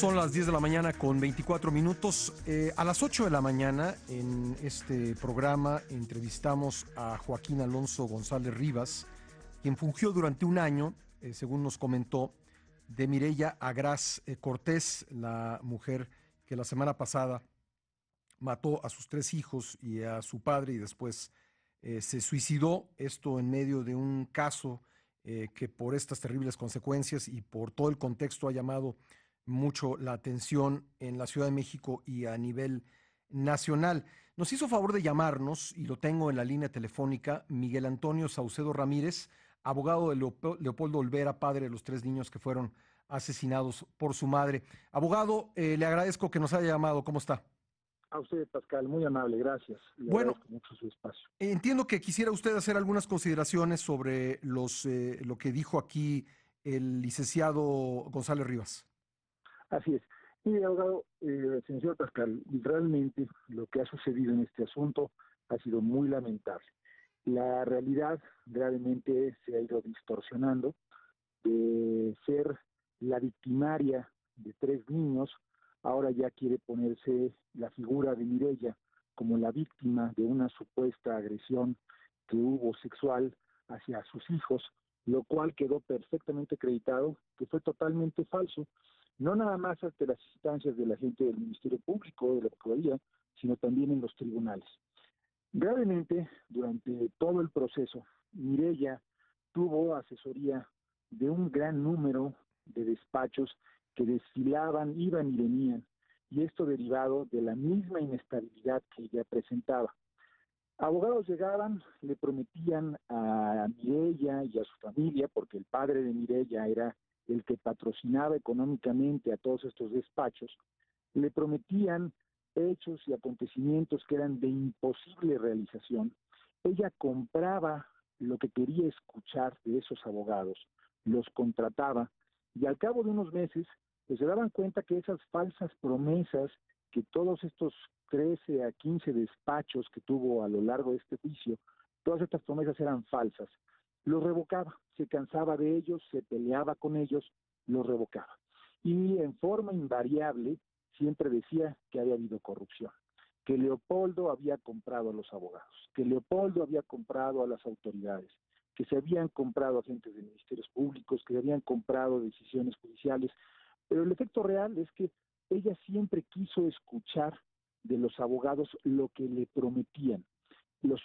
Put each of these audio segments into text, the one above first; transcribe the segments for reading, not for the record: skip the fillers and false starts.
Son las 10 de la mañana con 24 minutos. A las 8 de la mañana en este programa entrevistamos a Joaquín Alonso González Rivas, quien fungió durante un año, según nos comentó, de Mireya Agraz Cortés, la mujer que la semana pasada mató a sus 3 hijos y a su padre y después se suicidó. Esto en medio de un caso que por estas terribles consecuencias y por todo el contexto ha llamado mucho la atención en la Ciudad de México y a nivel nacional. Nos hizo favor de llamarnos, y lo tengo en la línea telefónica, Miguel Antonio Saucedo Ramírez, abogado de Leopoldo Olvera, padre de los 3 niños que fueron asesinados por su madre. Abogado, le agradezco que nos haya llamado. ¿Cómo está? A usted, Pascal, muy amable, gracias. Le Bueno, agradezco mucho su espacio. entiendo que quisiera usted hacer algunas consideraciones sobre lo que dijo aquí el licenciado González Rivas. Así es. Mire, abogado, señor Pascal, realmente lo que ha sucedido en este asunto ha sido muy lamentable. La realidad gravemente se ha ido distorsionando de ser la victimaria de 3 niños, ahora ya quiere ponerse la figura de Mireya como la víctima de una supuesta agresión que hubo sexual hacia sus hijos, lo cual quedó perfectamente acreditado que fue totalmente falso, no nada más ante las instancias de la gente del Ministerio Público, de la Procuraduría, sino también en los tribunales. Gravemente, durante todo el proceso, Mireya tuvo asesoría de un gran número de despachos que desfilaban, iban y venían, y esto derivado de la misma inestabilidad que ella presentaba. Abogados llegaban, le prometían a Mireya y a su familia, porque el padre de Mireya era el que patrocinaba económicamente a todos estos despachos, le prometían hechos y acontecimientos que eran de imposible realización. Ella compraba lo que quería escuchar de esos abogados, los contrataba, y al cabo de unos meses pues se daban cuenta que esas falsas promesas que todos estos 13 a 15 despachos que tuvo a lo largo de este juicio, todas estas promesas eran falsas. Los revocaba, se cansaba de ellos, se peleaba con ellos, los revocaba. Y en forma invariable siempre decía que había habido corrupción, que Leopoldo había comprado a los abogados, que Leopoldo había comprado a las autoridades, que se habían comprado agentes de ministerios públicos, que se habían comprado decisiones judiciales, pero el efecto real es que ella siempre quiso escuchar de los abogados lo que le prometían.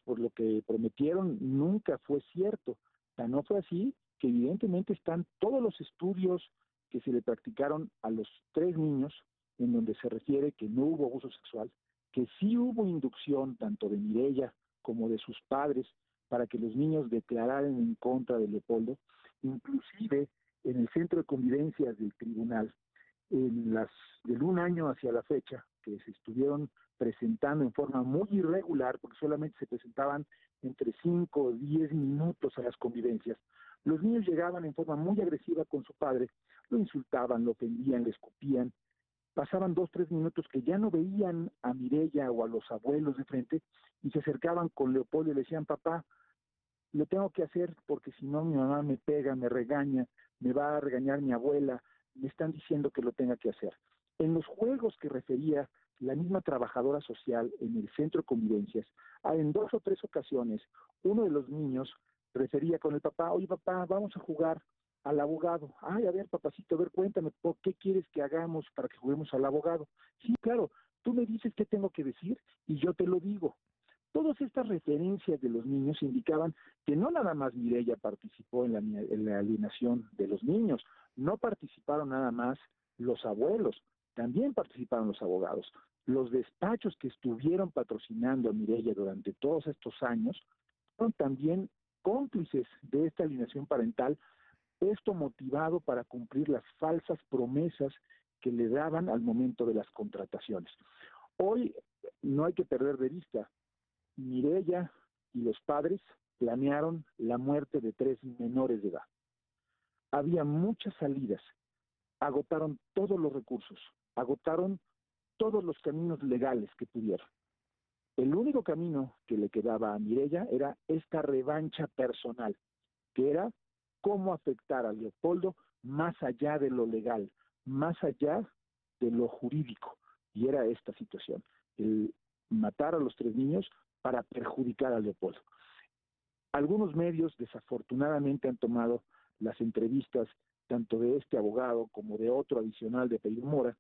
Por lo que prometieron nunca fue cierto. Tan no fue así que evidentemente están todos los estudios que se le practicaron a los 3 niños, en donde se refiere que no hubo abuso sexual, que sí hubo inducción tanto de Mireya como de sus padres para que los niños declararan en contra de Leopoldo, inclusive en el centro de convivencias del tribunal, del un año hacia la fecha, que se estuvieron presentando en forma muy irregular, porque solamente se presentaban entre 5 o 10 minutos a las convivencias. Los niños llegaban en forma muy agresiva con su padre, lo insultaban, lo ofendían, le escupían, pasaban 2, 3 minutos que ya no veían a Mireya o a los abuelos de frente y se acercaban con Leopoldo y le decían: papá, lo tengo que hacer porque si no mi mamá me pega, me regaña, me va a regañar mi abuela, me están diciendo que lo tenga que hacer. En los juegos que refería la misma trabajadora social en el centro de convivencias, en 2 o 3 ocasiones, uno de los niños refería con el papá: oye papá, vamos a jugar al abogado. Ay, a ver papacito, a ver, cuéntame, ¿por qué quieres que hagamos para que juguemos al abogado? Sí, claro, tú me dices qué tengo que decir y yo te lo digo. Todas estas referencias de los niños indicaban que no nada más Mireya participó en la alienación de los niños, no participaron nada más los abuelos, también participaron los abogados. Los despachos que estuvieron patrocinando a Mireya durante todos estos años fueron también cómplices de esta alienación parental, esto motivado para cumplir las falsas promesas que le daban al momento de las contrataciones. Hoy no hay que perder de vista, Mireya y los padres planearon la muerte de 3 menores de edad. Había muchas salidas, agotaron todos los recursos, agotaron todos los caminos legales que pudieron. El único camino que le quedaba a Mireya era esta revancha personal, que era cómo afectar a Leopoldo más allá de lo legal, más allá de lo jurídico, y era esta situación, el matar a los 3 niños para perjudicar a Leopoldo. Algunos medios desafortunadamente han tomado las entrevistas tanto de este abogado como de otro adicional de apellido Mora,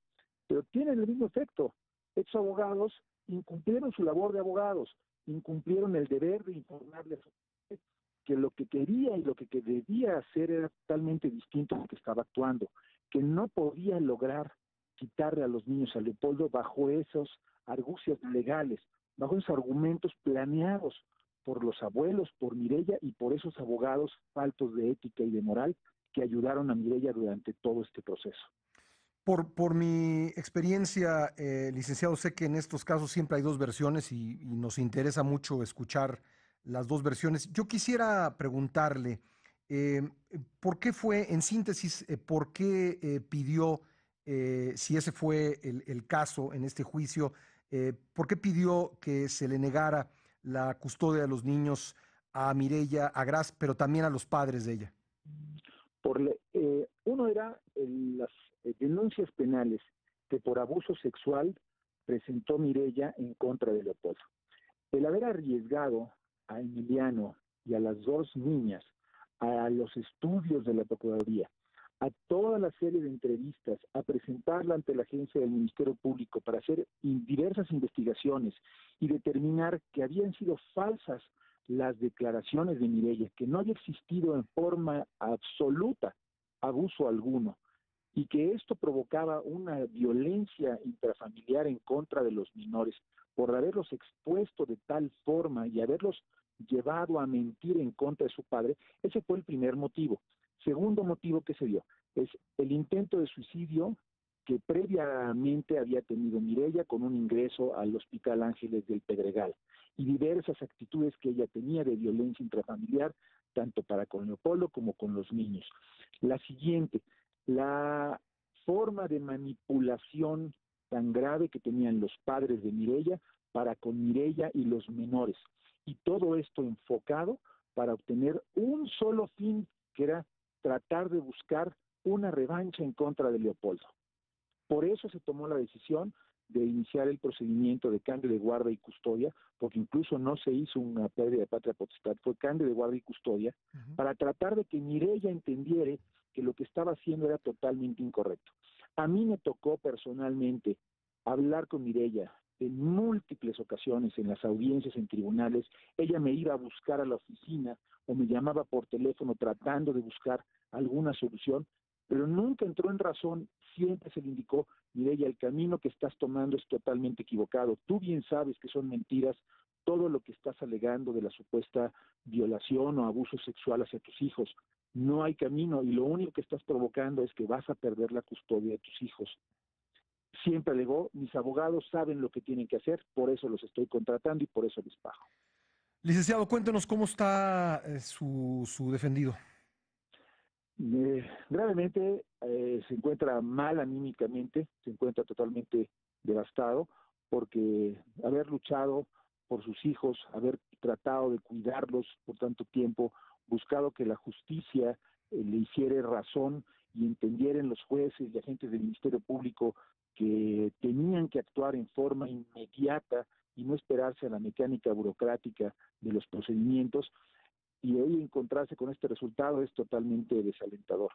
pero tienen el mismo efecto. Estos abogados incumplieron su labor de abogados, incumplieron el deber de informarle a su gente que lo que quería y lo que debía hacer era totalmente distinto a lo que estaba actuando, que no podía lograr quitarle a los niños a Leopoldo bajo esos argucias legales, bajo esos argumentos planeados por los abuelos, por Mireya y por esos abogados faltos de ética y de moral que ayudaron a Mireya durante todo este proceso. Por mi experiencia, licenciado, sé que en estos casos siempre hay dos versiones y nos interesa mucho escuchar las dos versiones. Yo quisiera preguntarle, eh, ¿por qué fue, en síntesis, por qué pidió, si ese fue el caso en este juicio, por qué pidió que se le negara la custodia de los niños a Mireya, a Gras, pero también a los padres de ella? Uno era las denuncias penales que por abuso sexual presentó Mireya en contra de Leopoldo. El haber arriesgado a Emiliano y a las 2 niñas a los estudios de la Procuraduría, a toda la serie de entrevistas, a presentarla ante la agencia del Ministerio Público para hacer diversas investigaciones y determinar que habían sido falsas las declaraciones de Mireya, que no había existido en forma absoluta abuso alguno, y que esto provocaba una violencia intrafamiliar en contra de los menores por haberlos expuesto de tal forma y haberlos llevado a mentir en contra de su padre. Ese fue el primer motivo. Segundo motivo que se dio es el intento de suicidio que previamente había tenido Mireya con un ingreso al Hospital Ángeles del Pedregal y diversas actitudes que ella tenía de violencia intrafamiliar, tanto para con Leopoldo como con los niños. La siguiente, la forma de manipulación tan grave que tenían los padres de Mireya para con Mireya y los menores. Y todo esto enfocado para obtener un solo fin, que era tratar de buscar una revancha en contra de Leopoldo. Por eso se tomó la decisión de iniciar el procedimiento de cambio de guarda y custodia, porque incluso no se hizo una pérdida de patria potestad, fue cambio de guarda y custodia, para tratar de que Mireya entendiera que lo que estaba haciendo era totalmente incorrecto. A mí me tocó personalmente hablar con Mireya en múltiples ocasiones en las audiencias en tribunales. Ella me iba a buscar a la oficina o me llamaba por teléfono tratando de buscar alguna solución, pero nunca entró en razón. Siempre se le indicó: Mireya, el camino que estás tomando es totalmente equivocado. Tú bien sabes que son mentiras todo lo que estás alegando de la supuesta violación o abuso sexual hacia tus hijos. No hay camino y lo único que estás provocando es que vas a perder la custodia de tus hijos. Siempre alegó: mis abogados saben lo que tienen que hacer, por eso los estoy contratando y por eso les pago. Licenciado, cuéntenos cómo está su defendido. Gravemente se encuentra mal anímicamente, se encuentra totalmente devastado porque haber luchado por sus hijos, haber tratado de cuidarlos por tanto tiempo, buscado que la justicia le hiciera razón y entendieran los jueces y agentes del Ministerio Público que tenían que actuar en forma inmediata y no esperarse a la mecánica burocrática de los procedimientos, y hoy encontrarse con este resultado es totalmente desalentador.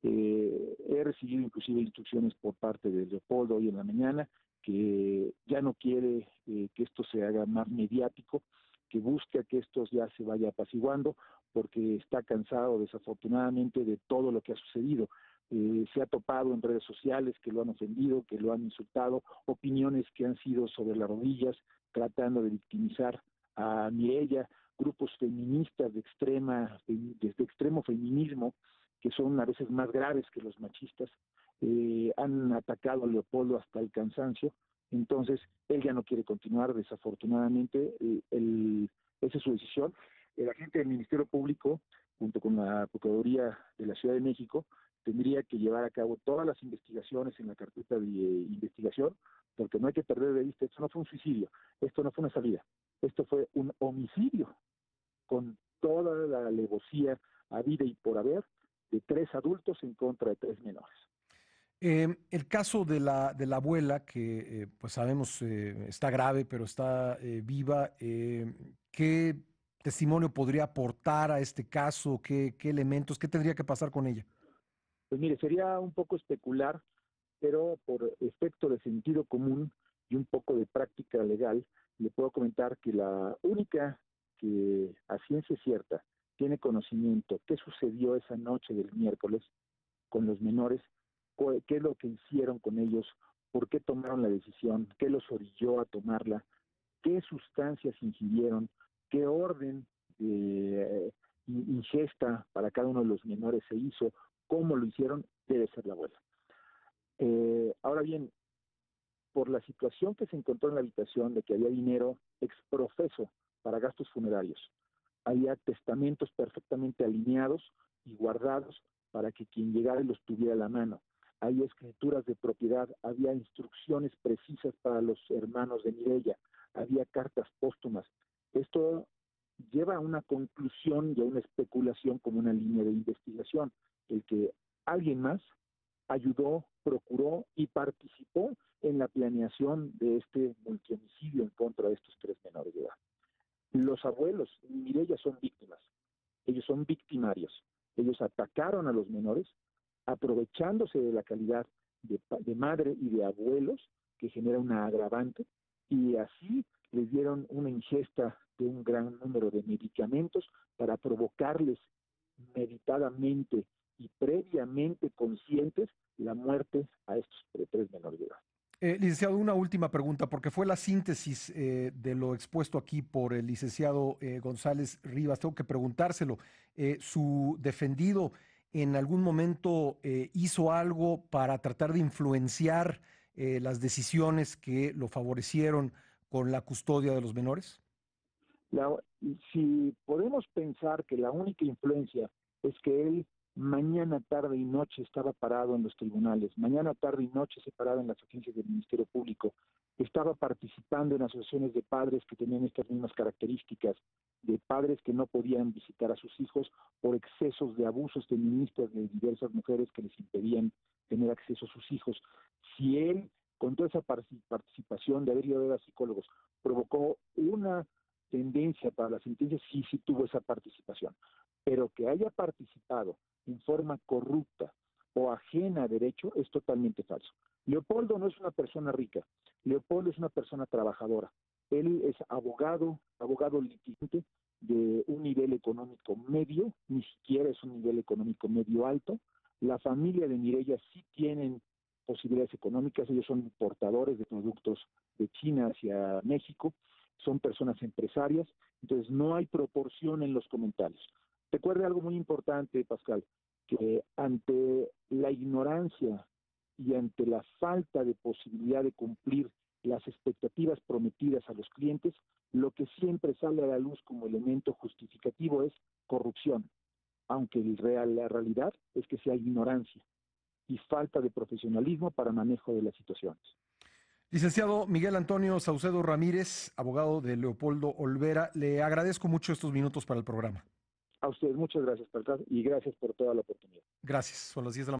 He recibido inclusive instrucciones por parte de Leopoldo hoy en la mañana que ya no quiere que esto se haga más mediático, que busca que esto ya se vaya apaciguando, porque está cansado desafortunadamente de todo lo que ha sucedido. Se ha topado en redes sociales que lo han ofendido, que lo han insultado, opiniones que han sido sobre las rodillas, tratando de victimizar a Mireya, grupos feministas de extremo feminismo, que son a veces más graves que los machistas, han atacado a Leopoldo hasta el cansancio. Entonces él ya no quiere continuar, desafortunadamente. Esa es su decisión. El agente del Ministerio Público, junto con la Procuraduría de la Ciudad de México, tendría que llevar a cabo todas las investigaciones en la carpeta de investigación, porque no hay que perder de vista: esto no fue un suicidio, esto no fue una salida, esto fue un homicidio con toda la alevosía habida y por haber de 3 adultos en contra de 3 menores. El caso de la abuela, que pues sabemos está grave, pero está viva, ¿qué testimonio podría aportar a este caso? ¿Qué elementos? ¿Qué tendría que pasar con ella? Pues mire, sería un poco especular, pero por efecto de sentido común y un poco de práctica legal, le puedo comentar que la única que a ciencia cierta tiene conocimiento qué sucedió esa noche del miércoles con los menores, qué es lo que hicieron con ellos, por qué tomaron la decisión, qué los orilló a tomarla, qué sustancias ingirieron, qué orden de ingesta para cada uno de los menores se hizo, cómo lo hicieron, debe ser la abuela. Ahora bien, por la situación que se encontró en la habitación de que había dinero exprofeso para gastos funerarios, había testamentos perfectamente alineados y guardados para que quien llegara los tuviera a la mano. Había escrituras de propiedad, había instrucciones precisas para los hermanos de Mireya, había cartas póstumas. Esto lleva a una conclusión y a una especulación como una línea de investigación, el que alguien más ayudó, procuró y participó en la planeación de este multihomicidio en contra de estos tres menores de edad. Los abuelos, Mireya, son víctimas, ellos son victimarios, ellos atacaron a los menores aprovechándose de la calidad de madre y de abuelos, que genera una agravante, y así les dieron una ingesta de un gran número de medicamentos para provocarles meditadamente y previamente conscientes la muerte a estos tres menores de edad. Licenciado, una última pregunta, porque fue la síntesis de lo expuesto aquí por el licenciado González Rivas. Tengo que preguntárselo. ¿Su defendido en algún momento hizo algo para tratar de influenciar las decisiones que lo favorecieron con la custodia de los menores? La, si podemos pensar que la única influencia es que él mañana, tarde y noche estaba parado en los tribunales, mañana, tarde y noche se paraba en las agencias del Ministerio Público, estaba participando en asociaciones de padres que tenían estas mismas características, de padres que no podían visitar a sus hijos por excesos de abusos feministas de diversas mujeres que les impedían tener acceso a sus hijos. Si él, con toda esa participación de haber ido a ver a psicólogos, provocó una tendencia para la sentencia, sí tuvo esa participación, pero que haya participado en forma corrupta o ajena a derecho es totalmente falso. Leopoldo no es una persona rica, Leopoldo es una persona trabajadora, él es abogado litigante de un nivel económico medio, ni siquiera es un nivel económico medio alto. La familia de Mireya sí tienen posibilidades económicas, ellos son importadores de productos de China hacia México, son personas empresarias, entonces no hay proporción en los comentarios. Recuerde algo muy importante, Pascal, que ante la ignorancia y ante la falta de posibilidad de cumplir las expectativas prometidas a los clientes, lo que siempre sale a la luz como elemento justificativo es corrupción, aunque la realidad es que sea ignorancia y falta de profesionalismo para manejo de las situaciones. Licenciado Miguel Antonio Saucedo Ramírez, abogado de Leopoldo Olvera, le agradezco mucho estos minutos para el programa. A ustedes muchas gracias, Pascal, y gracias por toda la oportunidad. Gracias. Son las 10 de la